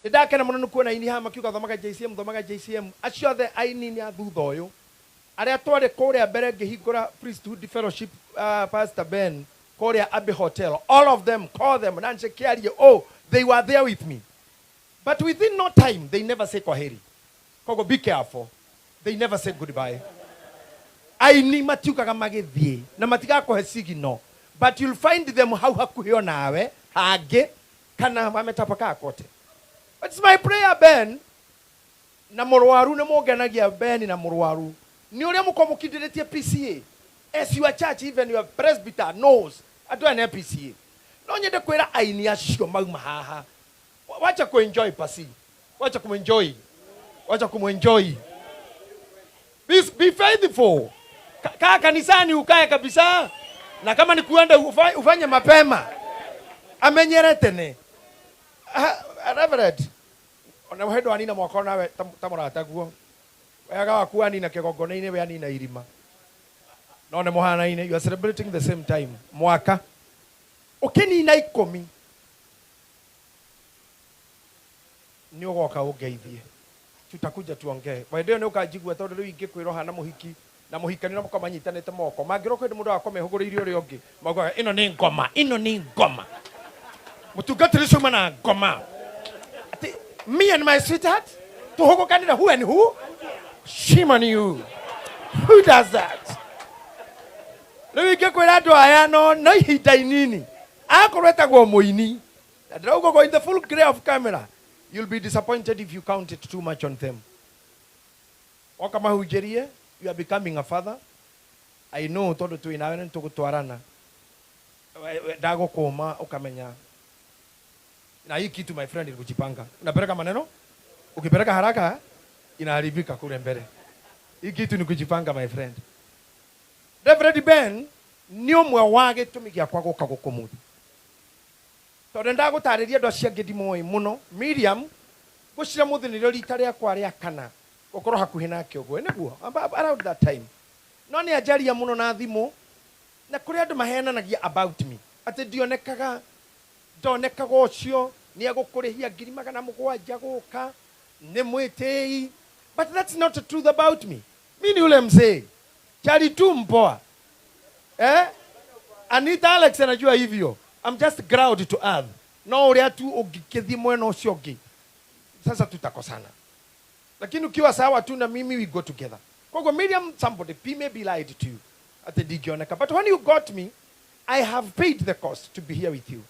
ndakena muno nukuona ini hama kiuga thomaga JCM acio the aini ni athutha uyu aria twari kuria mbere ngihingura priesthood fellowship Pastor Ben kuria Abbey Hotel, all of them call them nanche kiarie, oh they were there with me, but within no time they never say kwaheri. Kogo be careful, they never said goodbye. Aini matiukaga magithie na matigakohe sigino, but you'll find them how hakuhio nawe hage kana wametapaka kote. It's my prayer, Ben. Na murwaru na mogenagia Ben na murwaru. Ni uria mukomukidiretie PCA. As your church, even your presbyter knows. Atu an PCA. No nyende kwera aini acio mauma haha. Wacha ku enjoy pasi. Wacha ku enjoy. Wacha ku enjoy. Be faithful. Kaa kanisani ukae kabisa. Na kama ni kuenda ufanye mapema. Amenyeretene. Reverend, ona hedo anina mwako nawe tamurata guo wega waku anina kigongona-ini we anina irima no ne muhana-ini, you are celebrating the same time mwaka ukinina 10 ni ugoka ungeithie tutakuja tuongee waende ni ukajigua tondu riu ingikwiroha na muhiki na muhikani na mukomanyitanite moko mangiro kwendi mundu akome huguririo uri ungi magwa ino ni ngoma mutungatiri cuma na ngoma. Me and my sweetheart? To Hoko Canada, who and who? Shame on you. Who does that? Let me get to Ayano, no hitainini. Akoreta go moini. Go in the full glare of camera. You'll be disappointed if you count it too much on them. Wakama hujerie, you are becoming a father. I know todo tu inawen to tuarana. Dago koma ukamenya. Na hii kitu my friend ilikujipanga. Unapeleka maneno? Ukipeleka haraka inaharibika kule mbele. Hii kitu ni kujipanga my friend. Reverend Ben ni omwe wage tumigia kwa goka gukumuri. Tondu ndagutariria ndo cia ngedi moi muno. Miriam gucira muthiniro rita ria kwa ria kana. Gukorwo hakuhi nake uguo niguo around that time. No ni ajaria muno na thimu na kuri andu mahenanagia about me. Ati ndionekaga ndonekaga ucio ni agukurihia 700 guka ni mwitei, but that's not the truth about me. Mimi ni ule mzee chali tu mpoa Anita Alex anajua hivyo. I'm just ground to earth. No uria tu ugikethi mweno ucio ungi sasa tutakosana, lakini ukiwa sawa tu na mimi we go together. Kwa Miriam, somebody may be lied to you at the digioneka, but when you got me I have paid the cost to be here with you.